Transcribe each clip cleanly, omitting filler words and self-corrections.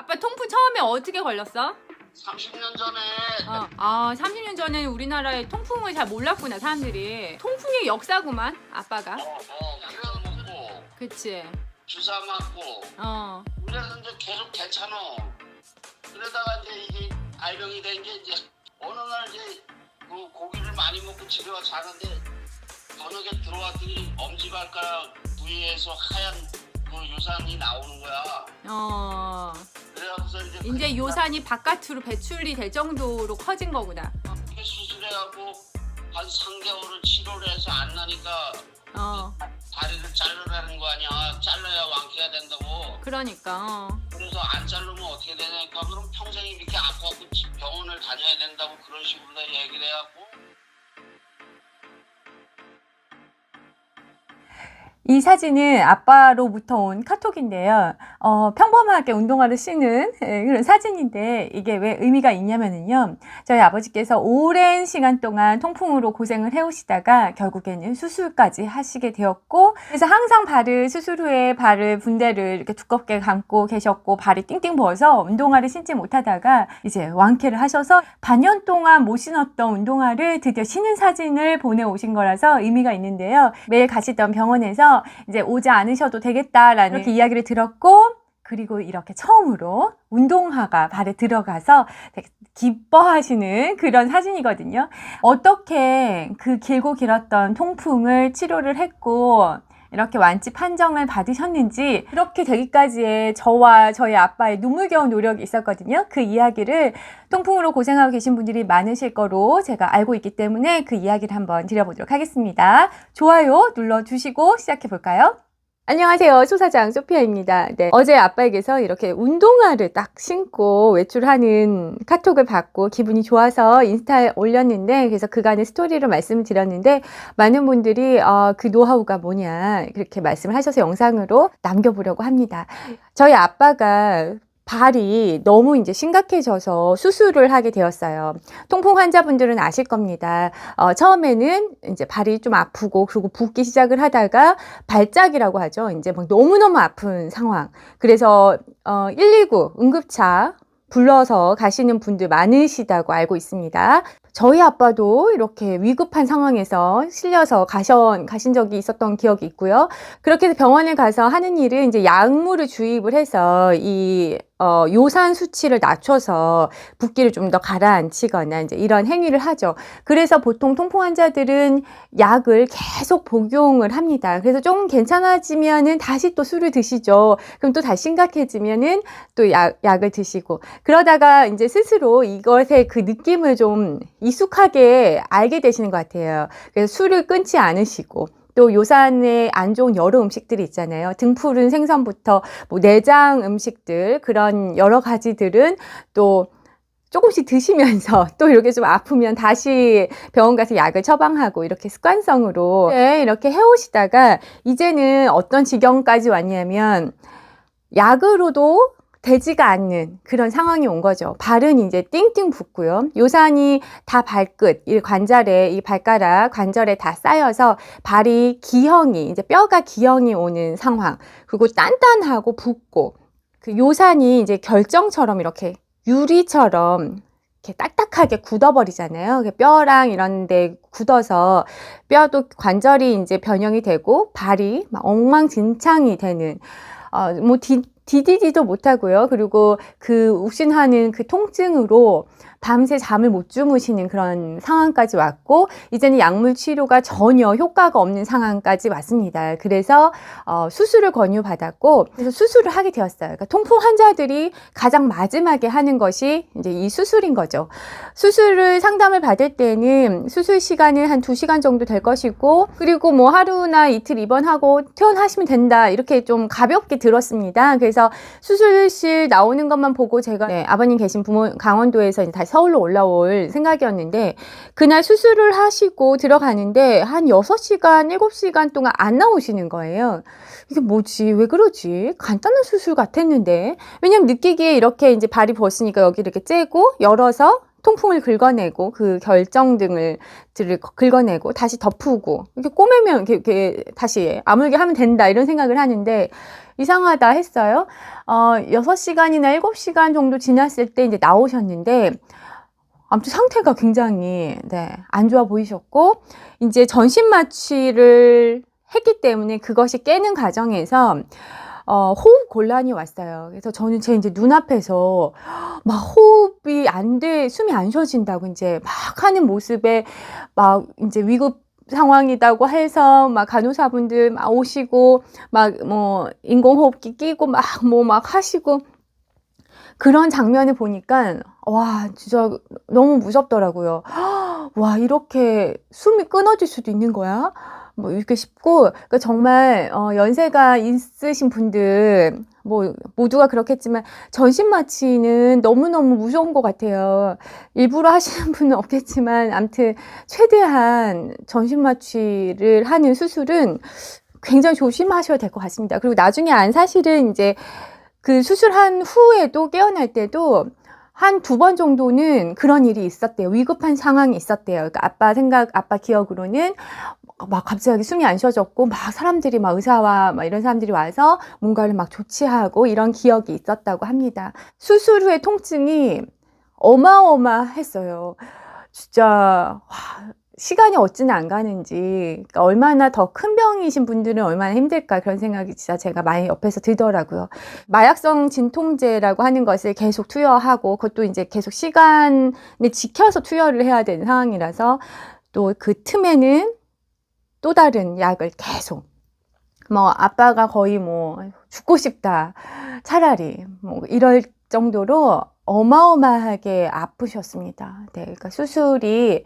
아빠 통풍 처음에 어떻게 걸렸어? 30년 전에 30년 전에 우리나라에 통풍을 잘 몰랐구나 사람들이. 통풍의 역사구만 아빠가. 그래서 먹고 그치. 주사 맞고 그래서 이제 계속 괜찮아. 그러다가 이제 이게 알병이 된 게 이제 어느 날 이제 그 고기를 많이 먹고 집에 와서 자는데 저녁에 들어왔더니 엄지발가락 부위에서 하얀 그 요산이 나오는 거야. 그래갖고서 이제 요산이 바깥으로 배출이 될 정도로 커진 거구나. 이게 수술해갖고 한 3개월을 치료를 해서 안 나니까 다리를 자르라는 거 아니야. 잘라야 완쾌가 된다고. 그러니까. 그래서 안 자르면 어떻게 되냐니까 그럼 평생 이렇게 아파갖고 병원을 다녀야 된다고 그런 식으로 얘기를 해갖고. 이 사진은 아빠로부터 온 카톡인데요. 평범하게 운동화를 신는 그런 사진인데 이게 왜 의미가 있냐면요. 저희 아버지께서 오랜 시간 동안 통풍으로 고생을 해오시다가 결국에는 수술까지 하시게 되었고, 그래서 항상 발을 수술 후에 발을 붕대를 이렇게 두껍게 감고 계셨고 발이 띵띵 부어서 운동화를 신지 못하다가 이제 완쾌를 하셔서 반년 동안 못 신었던 운동화를 드디어 신은 사진을 보내오신 거라서 의미가 있는데요. 매일 가시던 병원에서 이제 오지 않으셔도 되겠다라는 이렇게 이야기를 들었고, 그리고 이렇게 처음으로 운동화가 발에 들어가서 되게 기뻐하시는 그런 사진이거든요. 어떻게 그 길고 길었던 통풍을 치료를 했고 이렇게 완치 판정을 받으셨는지, 그렇게 되기까지의 저와 저희 아빠의 눈물겨운 노력이 있었거든요. 그 이야기를 통풍으로 고생하고 계신 분들이 많으실 거로 제가 알고 있기 때문에 그 이야기를 한번 드려보도록 하겠습니다. 좋아요 눌러주시고 시작해 볼까요? 안녕하세요. 소사장 소피아입니다. 네, 어제 아빠에게서 이렇게 운동화를 딱 신고 외출하는 카톡을 받고 기분이 좋아서 인스타에 올렸는데, 그래서 그간의 스토리를 말씀을 드렸는데 많은 분들이 그 노하우가 뭐냐 그렇게 말씀을 하셔서 영상으로 남겨보려고 합니다. 저희 아빠가 발이 너무 이제 심각해져서 수술을 하게 되었어요. 통풍 환자분들은 아실 겁니다. 처음에는 이제 발이 좀 아프고 그리고 붓기 시작을 하다가 발작이라고 하죠. 이제 막 너무너무 아픈 상황. 그래서 119 응급차 불러서 가시는 분들 많으시다고 알고 있습니다. 저희 아빠도 이렇게 위급한 상황에서 실려서 가신 적이 있었던 기억이 있고요. 그렇게 해서 병원에 가서 하는 일은 이제 약물을 주입을 해서 이 요산 수치를 낮춰서 붓기를 좀 더 가라앉히거나 이제 이런 행위를 하죠. 그래서 보통 통풍 환자들은 약을 계속 복용을 합니다. 그래서 좀 괜찮아지면은 다시 또 술을 드시죠. 그럼 또 다시 심각해지면은 또 약을 드시고, 그러다가 이제 스스로 이것의 그 느낌을 좀 익숙하게 알게 되시는 것 같아요. 그래서 술을 끊지 않으시고, 또 요산에 안 좋은 여러 음식들이 있잖아요. 등푸른 생선부터 뭐 내장 음식들, 그런 여러 가지들은 또 조금씩 드시면서 또 이렇게 좀 아프면 다시 병원 가서 약을 처방하고 이렇게 습관성으로 이렇게 해오시다가 이제는 어떤 지경까지 왔냐면 약으로도 되지가 않는 그런 상황이 온 거죠. 발은 이제 띵띵 붓고요. 요산이 다 발끝, 이 관절에, 이 발가락 관절에 다 쌓여서 발이 기형이, 이제 뼈가 기형이 오는 상황. 그리고 단단하고 붓고, 그 요산이 이제 결정처럼 이렇게 유리처럼 이렇게 딱딱하게 굳어버리잖아요. 뼈랑 이런 데 굳어서 뼈도 관절이 이제 변형이 되고 발이 막 엉망진창이 되는, 디디지도 못하고요. 그리고 그 욱신하는 그 통증으로 밤새 잠을 못 주무시는 그런 상황까지 왔고, 이제는 약물 치료가 전혀 효과가 없는 상황까지 왔습니다. 그래서 수술을 권유받았고, 그래서 수술을 하게 되었어요. 그러니까 통풍 환자들이 가장 마지막에 하는 것이 이제 이 수술인 거죠. 수술을 상담을 받을 때는 수술 시간은 한 2시간 정도 될 것이고, 그리고 뭐 하루나 이틀 입원하고 퇴원하시면 된다, 이렇게 좀 가볍게 들었습니다. 그래서 수술실 나오는 것만 보고 제가 아버님 계신 강원도에서 이제 다시 서울로 올라올 생각이었는데, 그날 수술을 하시고 들어가는데 한 6시간, 7시간 동안 안 나오시는 거예요. 이게 뭐지? 왜 그러지? 간단한 수술 같았는데. 왜냐면 느끼기에 이렇게 이제 발이 벗으니까 여기 이렇게 째고 열어서 통풍을 긁어내고 그 결정등을 긁어내고 다시 덮고 이렇게 꼬매면 이렇게 다시 아물게 하면 된다, 이런 생각을 하는데 이상하다 했어요. 6시간이나 7시간 정도 지났을 때 이제 나오셨는데, 아무튼 상태가 굉장히, 네, 안 좋아 보이셨고, 이제 전신 마취를 했기 때문에 그것이 깨는 과정에서, 호흡 곤란이 왔어요. 그래서 저는 제 이제 눈앞에서 막 호흡이 안 돼, 숨이 안 쉬어진다고 이제 막 하는 모습에 막 이제 위급 상황이라고 해서 막 간호사분들 막 오시고 막 뭐 인공호흡기 끼고 막 뭐 막 하시고 그런 장면을 보니까 와 진짜 너무 무섭더라고요. 와 이렇게 숨이 끊어질 수도 있는 거야? 뭐 이렇게 싶고 그러니까 정말 연세가 있으신 분들 뭐 모두가 그렇겠지만 전신 마취는 너무너무 무서운 것 같아요. 일부러 하시는 분은 없겠지만 아무튼 최대한 전신 마취를 하는 수술은 굉장히 조심하셔야 될 것 같습니다. 그리고 나중에 사실은 이제 그 수술한 후에도 깨어날 때도 한 2번 정도는 그런 일이 있었대요. 위급한 상황이 있었대요. 그러니까 아빠 기억으로는 막 갑자기 숨이 안 쉬어졌고 막 사람들이 막 의사와 막 이런 사람들이 와서 뭔가를 막 조치하고 이런 기억이 있었다고 합니다. 수술 후의 통증이 어마어마했어요. 진짜 와, 시간이 어찌나 안 가는지 그러니까 얼마나 더 큰 병이신 분들은 얼마나 힘들까 그런 생각이 진짜 제가 많이 옆에서 들더라고요. 마약성 진통제라고 하는 것을 계속 투여하고 그것도 이제 계속 시간을 지켜서 투여를 해야 되는 상황이라서 또 그 틈에는 또 다른 약을 계속 뭐 아빠가 거의 뭐 죽고 싶다 차라리 뭐 이럴 정도로 어마어마하게 아프셨습니다. 네, 그러니까 수술이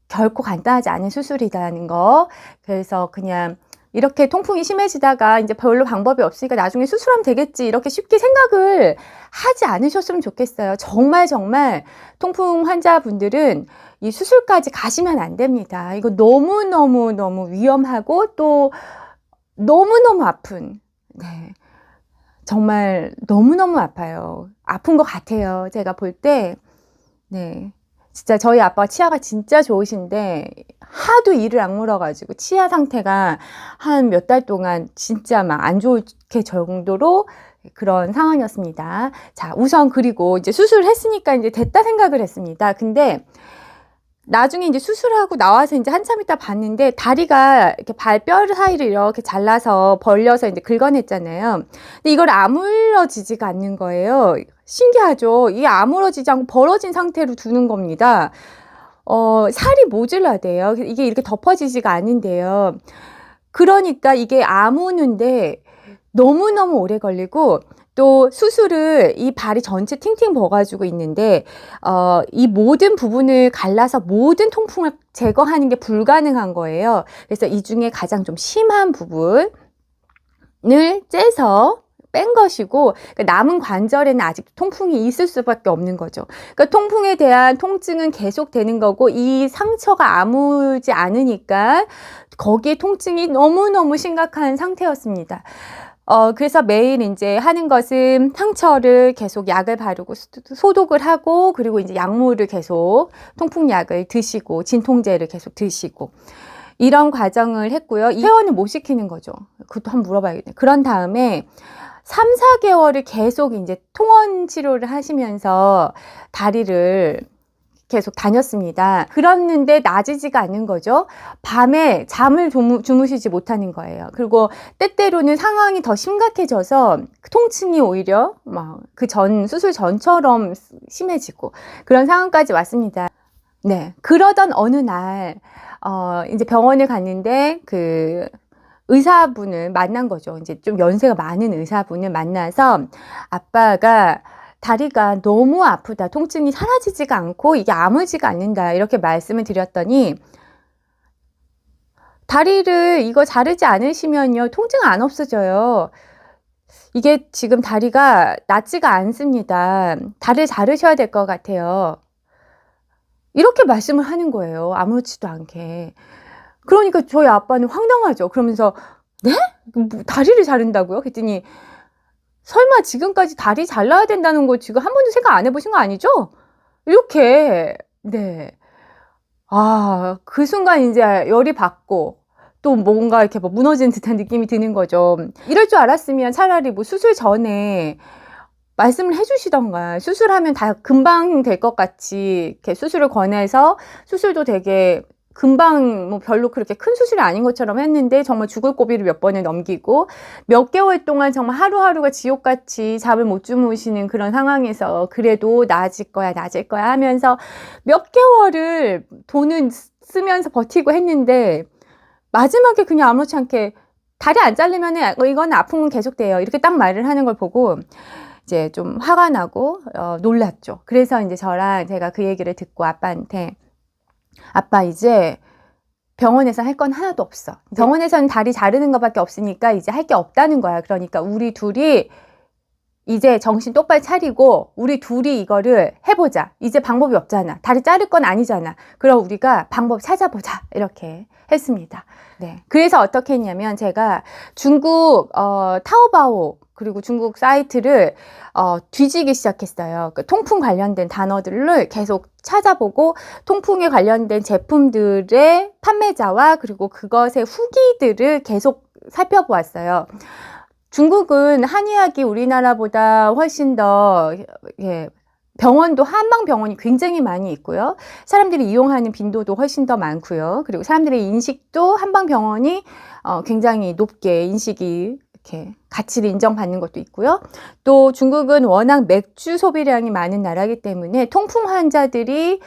결코 간단하지 않은 수술이라는 거. 그래서 그냥 이렇게 통풍이 심해지다가 이제 별로 방법이 없으니까 나중에 수술하면 되겠지 이렇게 쉽게 생각을 하지 않으셨으면 좋겠어요. 정말 통풍 환자분들은 이 수술까지 가시면 안 됩니다. 이거 너무 위험하고 또 너무너무 아픈, 네. 정말 너무너무 아파요. 아픈 것 같아요. 제가 볼 때, 네. 진짜 저희 아빠가 치아가 진짜 좋으신데 하도 이를 악물어가지고 치아 상태가 한 몇 달 동안 진짜 막 안 좋게 정도로 그런 상황이었습니다. 자, 우선 그리고 이제 수술을 했으니까 이제 됐다 생각을 했습니다. 근데 나중에 이제 수술하고 나와서 이제 한참 있다 봤는데 다리가 이렇게 발뼈 사이를 이렇게 잘라서 벌려서 이제 긁어냈잖아요. 근데 이걸 아물러지지가 않는 거예요. 신기하죠? 이게 아물어지지 않고 벌어진 상태로 두는 겁니다. 살이 모질라대요. 이게 이렇게 덮어지지가 않는데요. 그러니까 이게 아무는데 너무너무 오래 걸리고 또 수술을 이 발이 전체 팅팅 버가지고 있는데 이 모든 부분을 갈라서 모든 통풍을 제거하는 게 불가능한 거예요. 그래서 이 중에 가장 좀 심한 부분을 째서 뺀 것이고 그러니까 남은 관절에는 아직 통풍이 있을 수밖에 없는 거죠. 그러니까 통풍에 대한 통증은 계속 되는 거고 이 상처가 아물지 않으니까 거기에 통증이 너무너무 심각한 상태였습니다. 그래서 매일 이제 하는 것은 상처를 계속 약을 바르고 소독을 하고 그리고 이제 약물을 계속 통풍약을 드시고 진통제를 계속 드시고 이런 과정을 했고요. 퇴원을 못 시키는 거죠. 그것도 한번 물어봐야겠네요. 그런 다음에 3, 4개월을 계속 이제 통원 치료를 하시면서 다리를 계속 다녔습니다. 그랬는데 나아지지가 않는 거죠. 밤에 잠을 주무시지 못하는 거예요. 그리고 때때로는 상황이 더 심각해져서 통증이 오히려 막 그 수술 전처럼 심해지고 그런 상황까지 왔습니다. 네. 그러던 어느 날, 이제 병원을 갔는데 그 의사분을 만난 거죠. 이제 좀 연세가 많은 의사분을 만나서 아빠가 다리가 너무 아프다. 통증이 사라지지가 않고 이게 아물지가 않는다. 이렇게 말씀을 드렸더니 다리를 이거 자르지 않으시면요. 통증 안 없어져요. 이게 지금 다리가 낫지가 않습니다. 다리를 자르셔야 될 것 같아요. 이렇게 말씀을 하는 거예요. 아무렇지도 않게. 그러니까 저희 아빠는 황당하죠. 그러면서 네? 다리를 자른다고요? 그랬더니 설마 지금까지 다리 잘라야 된다는 거 지금 한 번도 생각 안 해보신 거 아니죠? 이렇게, 네. 그 순간 이제 열이 받고 또 뭔가 이렇게 뭐 무너지는 듯한 느낌이 드는 거죠. 이럴 줄 알았으면 차라리 뭐 수술 전에 말씀을 해주시던가, 수술하면 다 금방 될 것 같이 이렇게 수술을 권해서 수술도 되게 금방 뭐 별로 그렇게 큰 수술이 아닌 것처럼 했는데 정말 죽을 고비를 몇 번을 넘기고 몇 개월 동안 정말 하루하루가 지옥같이 잠을 못 주무시는 그런 상황에서 그래도 나아질 거야 하면서 몇 개월을 돈은 쓰면서 버티고 했는데 마지막에 그냥 아무렇지 않게 다리 안 자르면은 이건 아픔은 계속돼요. 이렇게 딱 말을 하는 걸 보고 이제 좀 화가 나고 놀랐죠. 그래서 이제 저랑 제가 그 얘기를 듣고 아빠한테 아빠 이제 병원에서 할 건 하나도 없어. 병원에서는 다리 자르는 것밖에 없으니까 이제 할 게 없다는 거야. 그러니까 우리 둘이 이제 정신 똑바로 차리고 우리 둘이 이거를 해보자. 이제 방법이 없잖아. 다리 자를 건 아니잖아. 그럼 우리가 방법 찾아보자. 이렇게 했습니다. 네. 그래서 어떻게 했냐면 제가 중국 타오바오 그리고 중국 사이트를 뒤지기 시작했어요. 그 통풍 관련된 단어들을 계속 찾아보고 통풍에 관련된 제품들의 판매자와 그리고 그것의 후기들을 계속 살펴보았어요. 중국은 한의학이 우리나라보다 훨씬 더 병원도 한방병원이 굉장히 많이 있고요. 사람들이 이용하는 빈도도 훨씬 더 많고요. 그리고 사람들의 인식도 한방병원이 굉장히 높게 인식이 이렇게 가치를 인정받는 것도 있고요. 또 중국은 워낙 맥주 소비량이 많은 나라이기 때문에 통풍 환자들이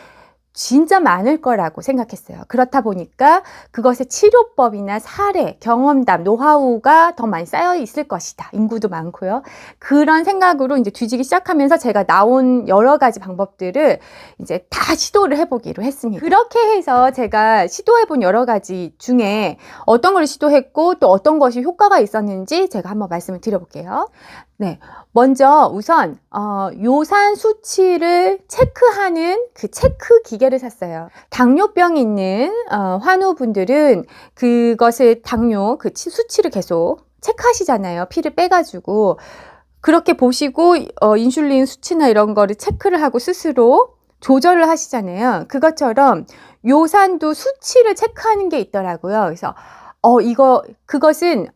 진짜 많을 거라고 생각했어요. 그렇다 보니까 그것의 치료법이나 사례, 경험담, 노하우가 더 많이 쌓여 있을 것이다. 인구도 많고요. 그런 생각으로 이제 뒤지기 시작하면서 제가 나온 여러 가지 방법들을 이제 다 시도를 해보기로 했습니다. 그렇게 해서 제가 시도해본 여러 가지 중에 어떤 걸 시도했고 또 어떤 것이 효과가 있었는지 제가 한번 말씀을 드려볼게요. 네, 먼저 우선 요산 수치를 체크하는 그 체크 기계를 샀어요. 당뇨병이 있는 환우분들은 그것을 당뇨 그 수치를 계속 체크하시잖아요. 피를 빼가지고 그렇게 보시고 인슐린 수치나 이런 거를 체크를 하고 스스로 조절을 하시잖아요. 그것처럼 요산도 수치를 체크하는 게 있더라고요. 그래서 그것은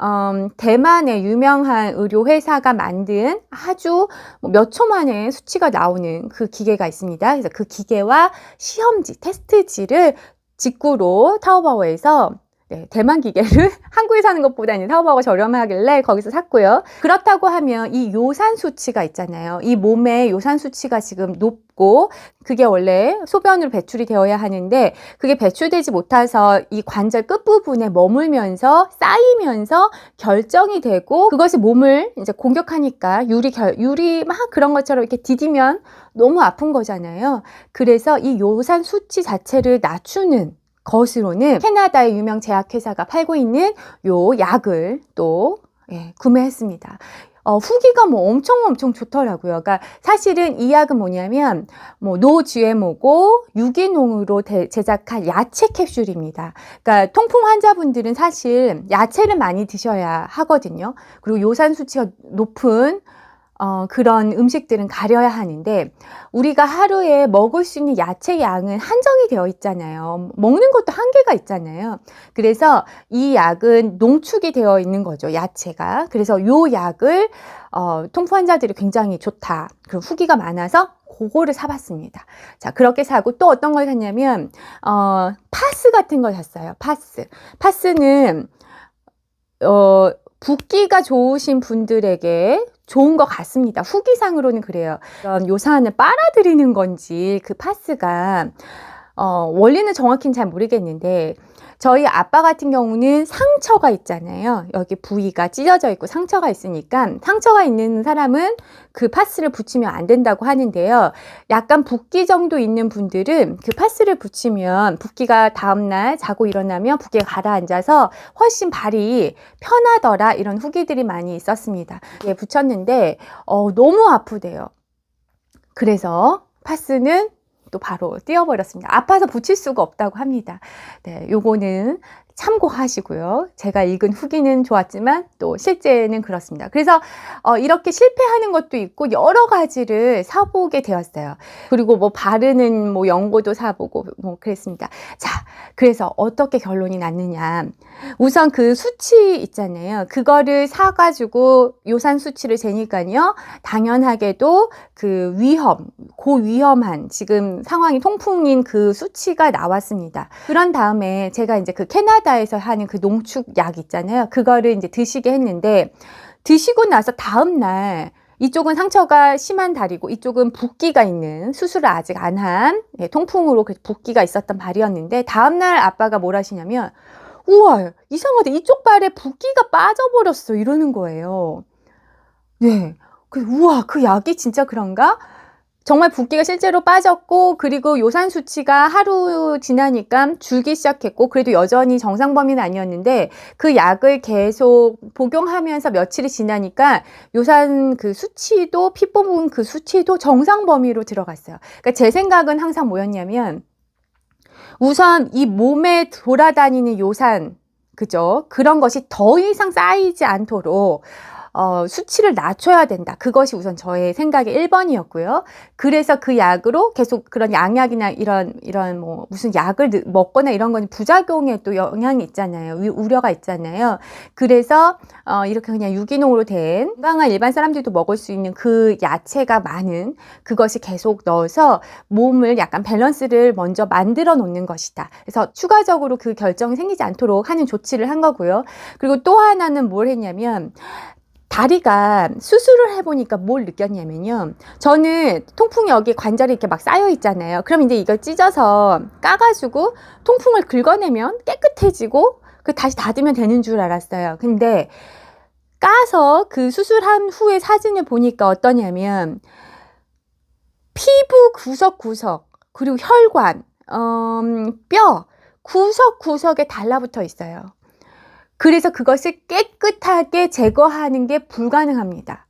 대만의 유명한 의료회사가 만든 아주 몇 초 만에 수치가 나오는 그 기계가 있습니다. 그래서 그 기계와 시험지, 테스트지를 직구로 타오바오에서 대만 기계를 한국에 사는 것보다는 타오바오가 저렴하길래 거기서 샀고요. 그렇다고 하면 이 요산 수치가 있잖아요. 이 몸의 요산 수치가 지금 높고 그게 원래 소변으로 배출이 되어야 하는데 그게 배출되지 못해서 이 관절 끝부분에 머물면서 쌓이면서 결정이 되고 그것이 몸을 이제 공격하니까 유리 막 그런 것처럼 이렇게 디디면 너무 아픈 거잖아요. 그래서 이 요산 수치 자체를 낮추는 것으로는 캐나다의 유명 제약회사가 팔고 있는 요 약을 또 구매했습니다. 후기가 뭐 엄청 좋더라고요. 그러니까 사실은 이 약은 뭐냐면 노 GMO고 유기농으로 제작한 야채 캡슐입니다. 그러니까 통풍 환자분들은 사실 야채를 많이 드셔야 하거든요. 그리고 요산 수치가 높은 그런 음식들은 가려야 하는데 우리가 하루에 먹을 수 있는 야채 양은 한정이 되어 있잖아요. 먹는 것도 한계가 있잖아요. 그래서 이 약은 농축이 되어 있는 거죠. 야채가. 그래서 이 약을 통풍 환자들이 굉장히 좋다. 그리고 후기가 많아서 그거를 사봤습니다. 자, 그렇게 사고 또 어떤 걸 샀냐면 파스 같은 걸 샀어요. 파스는 붓기가 좋으신 분들에게 좋은 것 같습니다. 후기상으로는 그래요. 요산을 빨아들이는 건지 그 파스가 원리는 정확히는 잘 모르겠는데 저희 아빠 같은 경우는 상처가 있잖아요. 여기 부위가 찢어져 있고 상처가 있으니까 상처가 있는 사람은 그 파스를 붙이면 안 된다고 하는데요. 약간 붓기 정도 있는 분들은 그 파스를 붙이면 붓기가 다음날 자고 일어나면 붓기가 가라앉아서 훨씬 발이 편하더라 이런 후기들이 많이 있었습니다. 붙였는데 너무 아프대요. 그래서 파스는 또 바로 띄워버렸습니다. 아파서 붙일 수가 없다고 합니다. 네, 요거는 참고하시고요. 제가 읽은 후기는 좋았지만 또 실제는 그렇습니다. 그래서 이렇게 실패하는 것도 있고 여러 가지를 사보게 되었어요. 그리고 뭐 바르는 뭐 연고도 사보고 뭐 그랬습니다. 자, 그래서 어떻게 결론이 났느냐. 우선 그 수치 있잖아요. 그거를 사가지고 요산 수치를 재니까요. 당연하게도 그 고위험한 지금 상황이 통풍인 그 수치가 나왔습니다. 그런 다음에 제가 이제 그 캐나다에서 하는 그 농축약 있잖아요. 그거를 이제 드시게 했는데 드시고 나서 다음날 이쪽은 상처가 심한 다리고 이쪽은 붓기가 있는 수술을 아직 안 한 통풍으로 붓기가 있었던 발이었는데 다음날 아빠가 뭘 하시냐면 우와 이상하다 이쪽 발에 붓기가 빠져버렸어 이러는 거예요. 네, 우와 그 약이 진짜 그런가? 정말 붓기가 실제로 빠졌고 그리고 요산 수치가 하루 지나니까 줄기 시작했고 그래도 여전히 정상 범위는 아니었는데 그 약을 계속 복용하면서 며칠이 지나니까 요산 그 수치도 피 뽑은 그 수치도 정상 범위로 들어갔어요. 그러니까 제 생각은 항상 뭐였냐면 우선 이 몸에 돌아다니는 요산 그죠? 그런 것이 더 이상 쌓이지 않도록 수치를 낮춰야 된다. 그것이 우선 저의 생각의 1번이었고요. 그래서 그 약으로 계속 그런 양약이나 이런 뭐 무슨 약을 먹거나 이런 건 부작용에 또 영향이 있잖아요. 우려가 있잖아요. 그래서 이렇게 그냥 유기농으로 된 건강한 일반 사람들도 먹을 수 있는 그 야채가 많은 그것이 계속 넣어서 몸을 약간 밸런스를 먼저 만들어 놓는 것이다. 그래서 추가적으로 그 결정이 생기지 않도록 하는 조치를 한 거고요. 그리고 또 하나는 뭘 했냐면 다리가 수술을 해보니까 뭘 느꼈냐면요. 저는 통풍이 여기 관절이 이렇게 막 쌓여 있잖아요. 그럼 이제 이걸 찢어서 까가지고 통풍을 긁어내면 깨끗해지고 다시 닫으면 되는 줄 알았어요. 근데 까서 그 수술한 후에 사진을 보니까 어떠냐면 피부 구석구석 그리고 혈관, 뼈 구석구석에 달라붙어 있어요. 그래서 그것을 깨끗하게 제거하는 게 불가능합니다.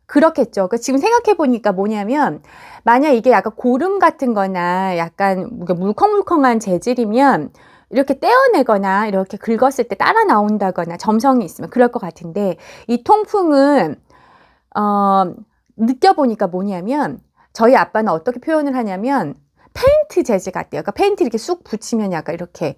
그렇겠죠. 지금 생각해 보니까 뭐냐면 만약 이게 약간 고름 같은 거나 약간 물컹물컹한 재질이면 이렇게 떼어내거나 이렇게 긁었을 때 따라 나온다거나 점성이 있으면 그럴 것 같은데 이 통풍은 느껴보니까 뭐냐면 저희 아빠는 어떻게 표현을 하냐면 페인트 재질 같대요. 그러니까 페인트 이렇게 쑥 붙이면 약간 이렇게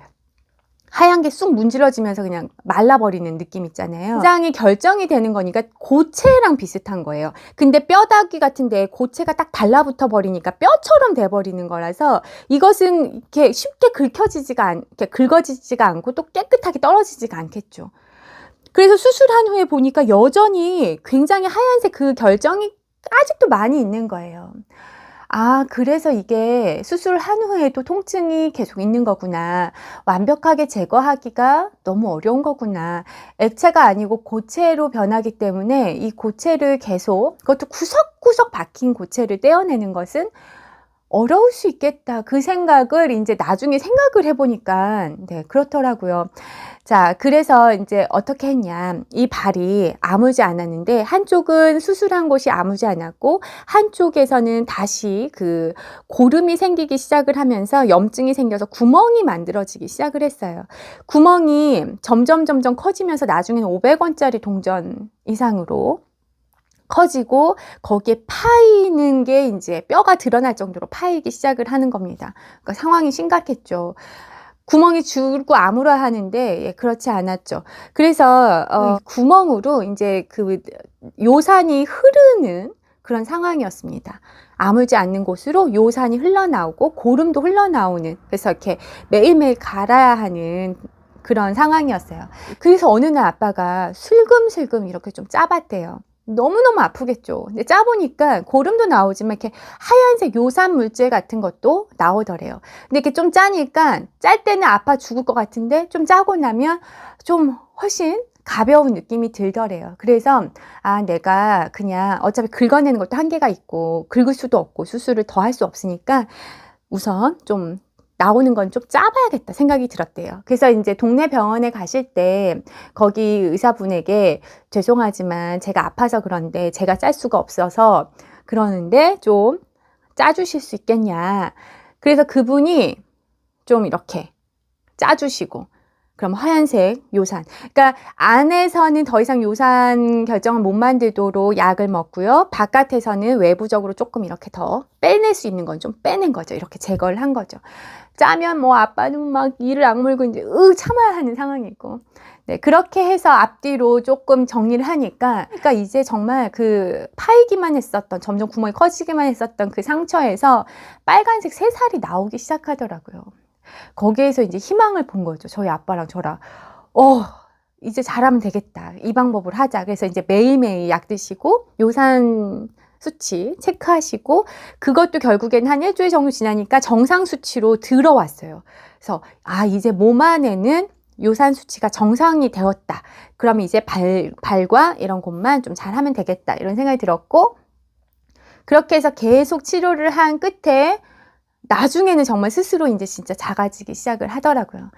하얀 게 쑥 문질러지면서 그냥 말라버리는 느낌 있잖아요. 굉장히 결정이 되는 거니까 고체랑 비슷한 거예요. 근데 뼈다귀 같은데 고체가 딱 달라붙어 버리니까 뼈처럼 돼버리는 거라서 이것은 이렇게 쉽게 긁어지지가 않고 또 깨끗하게 떨어지지가 않겠죠. 그래서 수술한 후에 보니까 여전히 굉장히 하얀색 그 결정이 아직도 많이 있는 거예요. 아, 그래서 이게 수술한 후에도 통증이 계속 있는 거구나. 완벽하게 제거하기가 너무 어려운 거구나. 액체가 아니고 고체로 변하기 때문에 이 고체를 계속, 그것도 구석구석 박힌 고체를 떼어내는 것은 어려울 수 있겠다. 그 생각을 이제 나중에 생각을 해보니까, 네, 그렇더라고요. 자, 그래서 이제 어떻게 했냐. 이 발이 아물지 않았는데, 한쪽은 수술한 곳이 아물지 않았고, 한쪽에서는 다시 그 고름이 생기기 시작을 하면서 염증이 생겨서 구멍이 만들어지기 시작을 했어요. 구멍이 점점 커지면서 나중에는 500원짜리 동전 이상으로 커지고 거기에 파이는 게 이제 뼈가 드러날 정도로 파이기 시작을 하는 겁니다. 그러니까 상황이 심각했죠. 구멍이 줄고 아물어야 하는데 그렇지 않았죠. 그래서 구멍으로 이제 그 요산이 흐르는 그런 상황이었습니다. 아물지 않는 곳으로 요산이 흘러나오고 고름도 흘러나오는, 그래서 이렇게 매일매일 갈아야 하는 그런 상황이었어요. 그래서 어느 날 아빠가 슬금슬금 이렇게 좀 짜봤대요. 너무너무 아프겠죠. 근데 짜보니까 고름도 나오지만 이렇게 하얀색 요산 물질 같은 것도 나오더래요. 근데 이렇게 좀 짜니까 짤 때는 아파 죽을 것 같은데 좀 짜고 나면 좀 훨씬 가벼운 느낌이 들더래요. 그래서 내가 그냥 어차피 긁어내는 것도 한계가 있고 긁을 수도 없고 수술을 더 할 수 없으니까 우선 좀 나오는 건 좀 짜봐야겠다 생각이 들었대요. 그래서 이제 동네 병원에 가실 때 거기 의사분에게 죄송하지만 제가 아파서 그런데 제가 짤 수가 없어서 그러는데 좀 짜주실 수 있겠냐. 그래서 그분이 좀 이렇게 짜주시고, 그럼 하얀색 요산. 그러니까 안에서는 더 이상 요산 결정을 못 만들도록 약을 먹고요. 바깥에서는 외부적으로 조금 이렇게 더 빼낼 수 있는 건 좀 빼낸 거죠. 이렇게 제거를 한 거죠. 짜면 뭐 아빠는 막 이를 악물고 이제 참아야 하는 상황이고. 네, 그렇게 해서 앞뒤로 조금 정리를 하니까, 그러니까 이제 정말 그 파이기만 했었던, 점점 구멍이 커지기만 했었던 그 상처에서 빨간색 새살이 나오기 시작하더라고요. 거기에서 이제 희망을 본 거죠. 저희 아빠랑 저랑. 이제 잘하면 되겠다. 이 방법을 하자. 그래서 이제 매일매일 약 드시고, 요산 수치 체크하시고, 그것도 결국엔 한 일주일 정도 지나니까 정상 수치로 들어왔어요. 그래서, 이제 몸 안에는 요산 수치가 정상이 되었다. 그러면 이제 발과 이런 곳만 좀 잘하면 되겠다. 이런 생각이 들었고, 그렇게 해서 계속 치료를 한 끝에 나중에는 정말 스스로 이제 진짜 작아지기 시작을 하더라고요.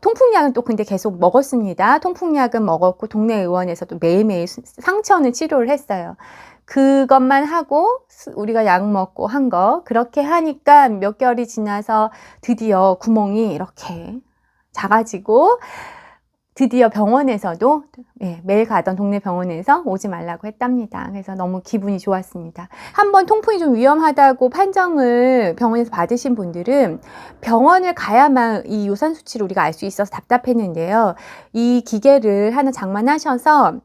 통풍약은 또 근데 계속 먹었습니다. 통풍약은 먹었고, 동네 의원에서도 매일매일 상처는 치료를 했어요. 그것만 하고 우리가 약 먹고 한 거, 그렇게 하니까 몇 개월이 지나서 드디어 구멍이 이렇게 작아지고, 드디어 병원에서도 매일 가던 동네 병원에서 오지 말라고 했답니다. 그래서 너무 기분이 좋았습니다. 한번 통풍이 좀 위험하다고 판정을 병원에서 받으신 분들은 병원을 가야만 이 요산 수치를 우리가 알 수 있어서 답답했는데요. 이 기계를 하나 장만하셔서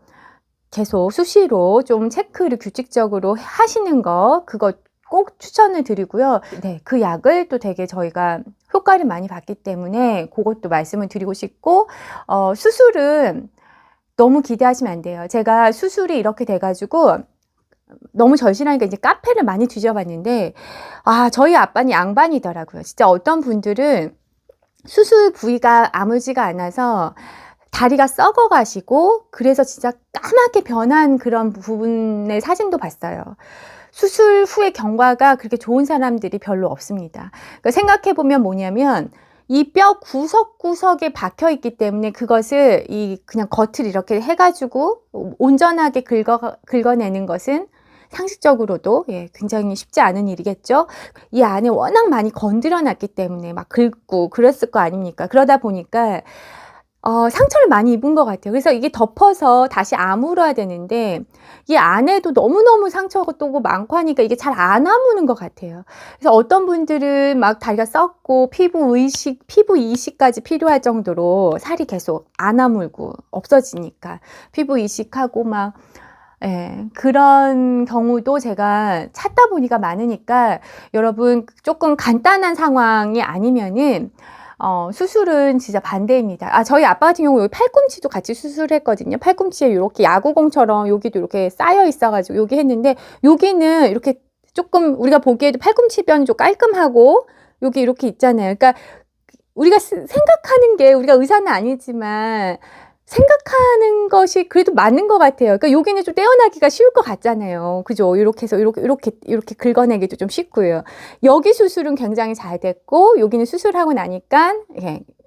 계속 수시로 좀 체크를 규칙적으로 하시는 거, 그거 꼭 추천을 드리고요. 네, 그 약을 또 되게 저희가 효과를 많이 봤기 때문에 그것도 말씀을 드리고 싶고, 수술은 너무 기대하시면 안 돼요. 제가 수술이 이렇게 돼가지고 너무 절실하니까 이제 카페를 많이 뒤져봤는데, 저희 아빠는 양반이더라고요. 진짜 어떤 분들은 수술 부위가 아물지가 않아서 다리가 썩어 가시고, 그래서 진짜 까맣게 변한 그런 부분의 사진도 봤어요. 수술 후의 경과가 그렇게 좋은 사람들이 별로 없습니다. 그러니까 생각해보면 뭐냐면, 이 뼈 구석구석에 박혀 있기 때문에 그것을 그냥 겉을 이렇게 해가지고 온전하게 긁어내는 것은 상식적으로도 굉장히 쉽지 않은 일이겠죠. 이 안에 워낙 많이 건드려 놨기 때문에 막 긁고 그랬을 거 아닙니까? 그러다 보니까 상처를 많이 입은 것 같아요. 그래서 이게 덮어서 다시 아물어야 되는데, 이 안에도 너무너무 상처가 또 많고 하니까 이게 잘 안 아무는 것 같아요. 그래서 어떤 분들은 막 다리가 썩고 피부 이식까지 필요할 정도로 살이 계속 안 아물고 없어지니까 피부 이식하고 막, 그런 경우도 제가 찾다 보니까 많으니까, 여러분 조금 간단한 상황이 아니면은 수술은 진짜 반대입니다. 저희 아빠 같은 경우 여기 팔꿈치도 같이 수술했거든요. 팔꿈치에 이렇게 야구공처럼 여기도 이렇게 쌓여 있어가지고 여기 했는데, 여기는 이렇게 조금 우리가 보기에도 팔꿈치변이 좀 깔끔하고 여기 이렇게 있잖아요. 그러니까 우리가 생각하는 게, 우리가 의사는 아니지만 생각하는 것이 그래도 맞는 것 같아요. 그러니까 여기는 좀 떼어나기가 쉬울 것 같잖아요. 그죠? 이렇게 해서 이렇게 긁어내기도 좀 쉽고요. 여기 수술은 굉장히 잘 됐고, 여기는 수술하고 나니까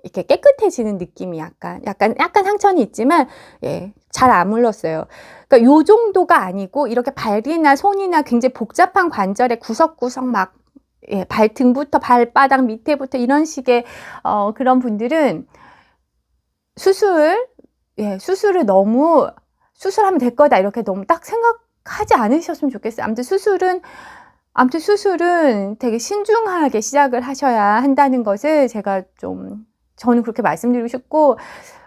이렇게 깨끗해지는 느낌이 약간 상처는 있지만, 잘 안 물렀어요. 그러니까 요 정도가 아니고, 이렇게 발이나 손이나 굉장히 복잡한 관절의 구석구석 막, 발등부터 발바닥 밑에부터 이런 식의, 그런 분들은 수술을 너무 수술하면 될 거다 이렇게 너무 딱 생각하지 않으셨으면 좋겠어요. 아무튼 수술은 되게 신중하게 시작을 하셔야 한다는 것을 저는 그렇게 말씀드리고 싶고,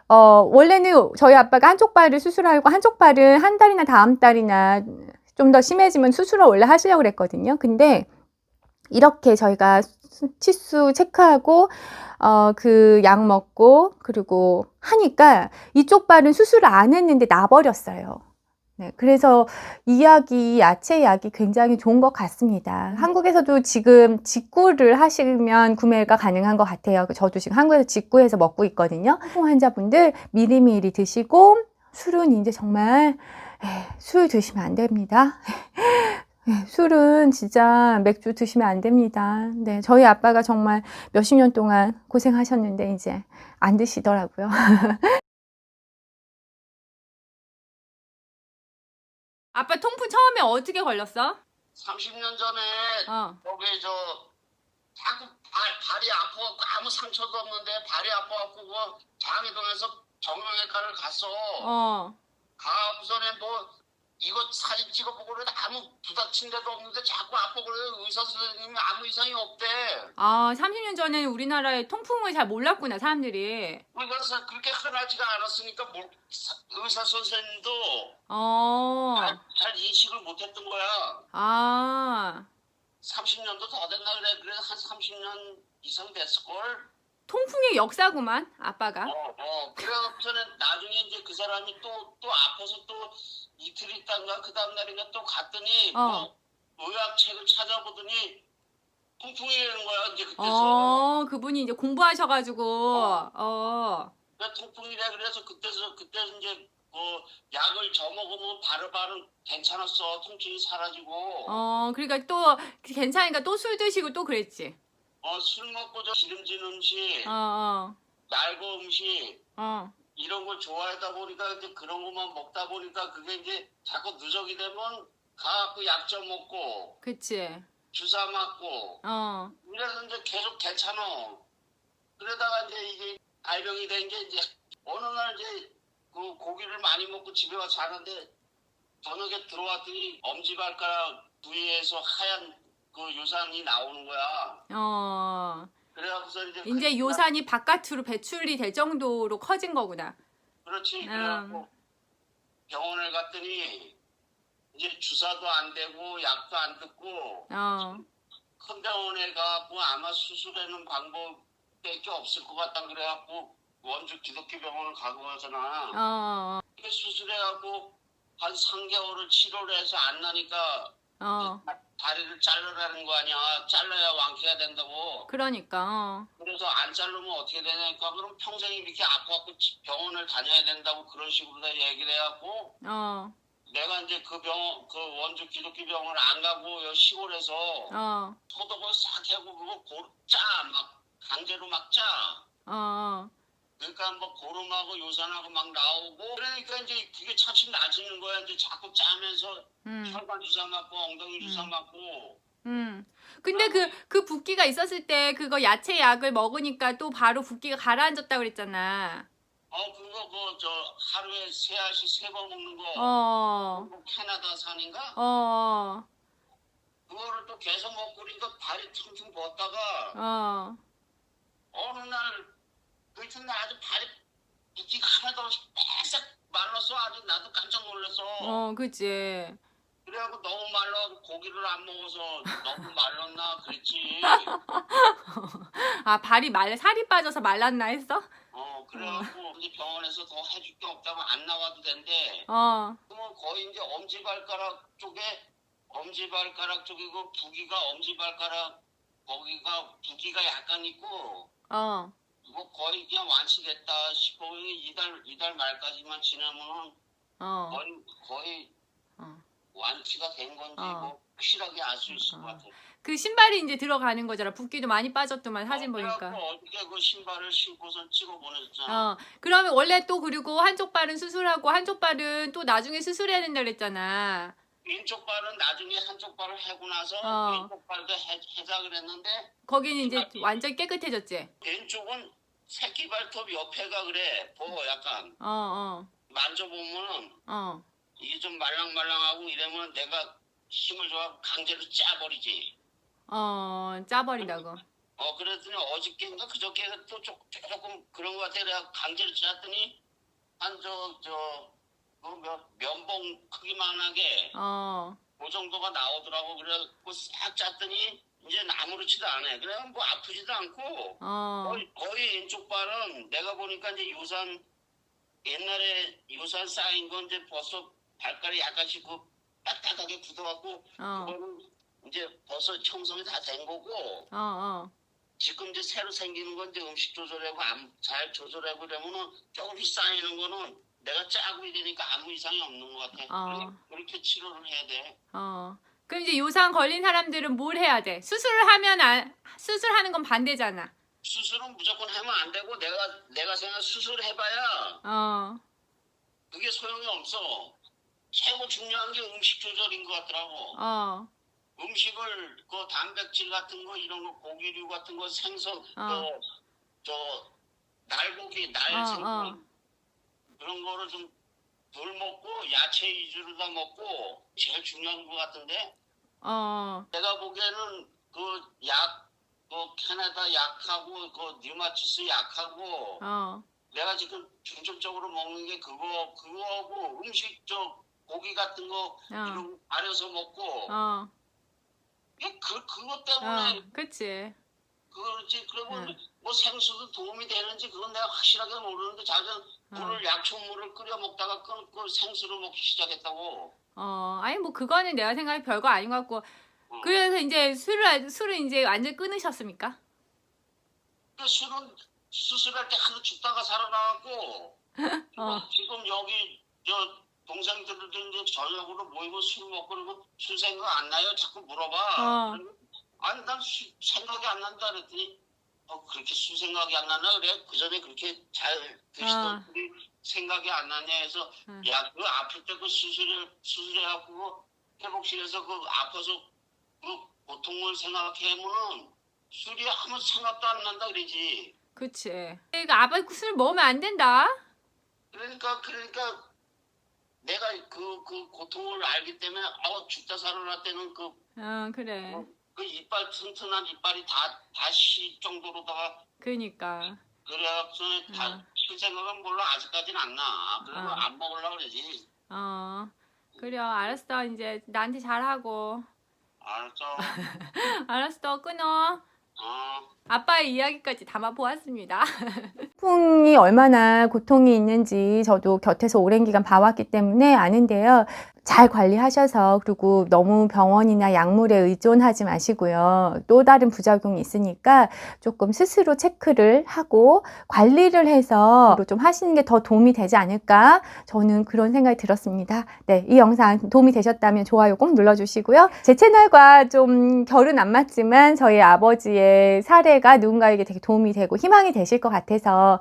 원래는 저희 아빠가 한쪽 발을 수술하고 한쪽 발은 한 달이나 다음 달이나 좀 더 심해지면 수술을 원래 하시려고 그랬거든요. 근데 이렇게 저희가 치수 체크하고 그 약 먹고 그리고 하니까 이쪽 발은 수술을 안 했는데 나버렸어요. 네, 그래서 이 약이, 야채 약이 굉장히 좋은 것 같습니다. 한국에서도 지금 직구를 하시면 구매가 가능한 것 같아요. 저도 지금 한국에서 직구해서 먹고 있거든요. 환자분들 미리미리 드시고, 술은 이제 정말 술 드시면 안 됩니다. 술은 진짜 맥주 드시면 안 됩니다. 네, 저희 아빠가 정말 몇십 년 동안 고생하셨는데 이제 안 드시더라고요. 아빠 통풍 처음에 어떻게 걸렸어? 30년 전에 거기 자꾸 발이 아파갖고 아무 상처도 없는데 발이 아파갖고 방해동에서 정형외과를 갔어. 어. 가고서는 뭐 이거 사진 찍어보고 그래도 아무 부닥친 데도 없는데 자꾸 아파 그래. 의사 선생님이 아무 이상이 없대. 아, 30년 전에는 우리나라에 통풍을 잘 몰랐구나, 사람들이. 그래서 그렇게 흔하지가 않았으니까 의사 선생님도 어. 잘 인식을 못했던 거야. 아. 30년도 더 됐나 그래. 그래 한 30년 이상 됐을걸. 통풍의 역사구만, 아빠가. 그래서는 나중에 이제 그 사람이 또 아파서 또 이틀 있다가 그 다음날인가 또 갔더니 의학책을 찾아보더니 통풍이라는 거야. 이제 그때서. 그분이 이제 공부하셔가지고, 그래, 통풍이래. 그래서 그때 이제 약을 저먹으면 바로바로 괜찮았어. 통증이 사라지고. 그러니까 또 괜찮으니까 또 술 드시고 또 그랬지. 술 먹고 저 기름진 음식, 어. 낡은 음식 이런 걸 좋아하다 보니까 이제 그런 것만 먹다 보니까 그게 이제 자꾸 누적이 되면 가갖고 약 좀 먹고 그치. 주사 맞고 그래서 이제 계속 괜찮아. 그러다가 이제 이게 알병이 된 게 이제 어느 날 이제 그 고기를 많이 먹고 집에 와서 자는데 저녁에 들어왔더니 엄지발가락 부위에서 하얀 그 요산이 나오는 거야. 그래갖고서 이제 요산이 바깥으로 배출이 될 정도로 커진 거구나. 그렇지. 그래갖고 병원을 갔더니 이제 주사도 안 되고 약도 안 듣고 큰 병원에 가갖고 아마 수술하는 방법밖에 없을 것 같다 그래갖고 원주 기독교 병원을 가고 가잖아. 수술해갖고 한 3개월을 치료를 해서 안 나니까 다리를 자르라는 거 아니야. 잘라야 완쾌가 된다고. 그러니까. 그래서 안 자르면 어떻게 되냐니까 그럼 평생 이렇게 아파갖고 병원을 다녀야 된다고 그런 식으로 다 얘기를 해갖고 내가 이제 그 원주 기독교 병원을 안 가고 여 시골에서 소독을 싹 하고 그거 막 강제로 막 짜. 그러니까 뭐 고름하고 요산하고 막 나오고 그러니까 이제 그게 차츰 나아지는 거야. 이제 자꾸 짜면서 혈관 주사 맞고 엉덩이 주사 맞고. 근데 그 붓기가 있었을 때 그거 야채 약을 먹으니까 또 바로 붓기가 가라앉았다 그랬잖아. 그거 저 하루에 3알씩 3번 먹는 거. 캐나다산인가? 그거를 또 계속 먹고 그러니까 발이 퉁퉁 부었다가 어느 날 그 이튿날 아주 발이 붓기가 하나도 없이 빼싹 말랐어. 아주 나도 깜짝 놀랐어. 그치. 그래갖고 너무 말라 고기를 안 먹어서 너무 말랐나 그랬지. 발이 살이 빠져서 말랐나 했어? 그래갖고 이제 병원에서 더 해줄 게 없다고 안 나와도 된대. 그러면 거의 이제 엄지발가락 쪽이고 부기가 엄지발가락 거기가 부기가 약간 있고. 뭐 거의 그냥 완치됐다 싶어. 이달 말까지만 지나면은 거의 완치가 된 건지 뭐 확실하게 알 수 있을 것 같아. 그 신발이 이제 들어가는 거잖아. 붓기도 많이 빠졌더만 사진 보니까. 어저께 그 신발을 신고서 찍어 보냈잖아. 그러면 원래 또 그리고 한쪽 발은 수술하고 한쪽 발은 또 나중에 수술해야 된다 그랬잖아. 왼쪽 발은 나중에 한쪽 발을 해고 나서 왼쪽 발도 해자 그랬는데 거기는 이제 완전 깨끗해졌지. 왼쪽은 새끼 발톱 옆에가 그래. 약간 만져보면은 이게 좀 말랑말랑하고 이러면 내가 힘을 줘 강제로 짜버리지. 짜버린다고. 그랬더니 어저께인가 그저께 또 조금 그런 것 같아. 내가 강제로 짰더니 한 면봉 크기만하게 그 정도가 나오더라고. 그래갖고 싹 짰더니 이제 아무렇지도 않아. 그래 뭐 아프지도 않고 거의 왼쪽 발은 내가 보니까 이제 옛날에 요산 쌓인 건 이제 벌써 발가락이 약간씩 딱딱하게 굳어갖고 그거는 이제 벌써 형성이 다 된 거고 지금 이제 새로 생기는 건 이제 음식 조절하고 잘 조절하고 그러면은 조금씩 쌓이는 거는 내가 짜고 이러니까 아무 이상이 없는 것 같아. 그렇게 치료를 해야 돼. 그럼 이제 요산 걸린 사람들은 뭘 해야 돼? 수술하는 건 반대잖아. 수술은 무조건 하면 안 되고 내가 생각 수술해봐야 그게 소용이 없어. 최고 중요한 게 음식 조절인 것 같더라고. 음식을 단백질 같은 거 이런 거 고기류 같은 거 생선 날고기, 생선 그런 거를 좀 덜 먹고 야채 위주로 다 먹고 제일 중요한 것 같은데 내가 보기에는 그 캐나다 약하고 그 류마티스 약하고 내가 지금 중점적으로 먹는 게 그거하고 음식 고기 같은 거 이런 아려서 먹고 그것 때문에 그치. 그렇지. 그리고 뭐 생수도 도움이 되는지 그건 내가 확실하게 모르는데 자기는 물을 약초물을 끓여 먹다가 끊고 생수로 먹기 시작했다고. 아니 뭐 그거는 내가 생각에 별거 아닌 것 같고. 그래서 이제 술을 이제 완전 끊으셨습니까? 그 술은 수술할 때 하도 죽다가 살아나갖고 지금 여기 동생들도 이제 저녁으로 모이고 술 먹고 그러고 술 생각 안 나요? 자꾸 물어봐. 아니 난 생각이 안 난다 그랬더니 그렇게 술 생각이 안 나나 그래? 그 전에 그렇게 잘 드시던 분이 생각이 안 나냐 해서 야 그 아플 때 그 수술해갖고 회복실에서 그 아파서 그 고통을 생각해보면 술이 아무 생각도 안 난다 그러지. 그치. 그러니까 아빠 술 먹으면 안 된다. 그러니까 내가 그 고통을 알기 때문에 죽다 살아날 때는 그래. 그 이빨 튼튼한 이빨이 다 실 정도로다가 그러니까. 그래서 술 생각은 물론 아직까지는 안 나. 그리고 안 먹으려고 그러지. 그래 알았어. 이제 나한테 잘하고. 알았어. 알았어. 끊어. 아빠의 이야기까지 담아보았습니다. 통풍이 얼마나 고통이 있는지 저도 곁에서 오랜 기간 봐왔기 때문에 아는데요. 잘 관리하셔서 그리고 너무 병원이나 약물에 의존하지 마시고요. 또 다른 부작용이 있으니까 조금 스스로 체크를 하고 관리를 해서 좀 하시는 게 더 도움이 되지 않을까 저는 그런 생각이 들었습니다. 네, 이 영상 도움이 되셨다면 좋아요 꼭 눌러주시고요. 제 채널과 좀 결은 안 맞지만 저희 아버지의 사례가 누군가에게 되게 도움이 되고 희망이 되실 것 같아서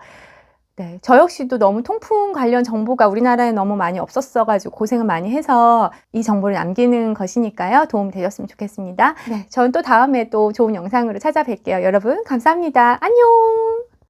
네, 저 역시도 너무 통풍 관련 정보가 우리나라에 너무 많이 없었어가지고 고생을 많이 해서 이 정보를 남기는 것이니까요. 도움 되셨으면 좋겠습니다. 네, 저는 또 다음에 또 좋은 영상으로 찾아뵐게요. 여러분 감사합니다. 안녕!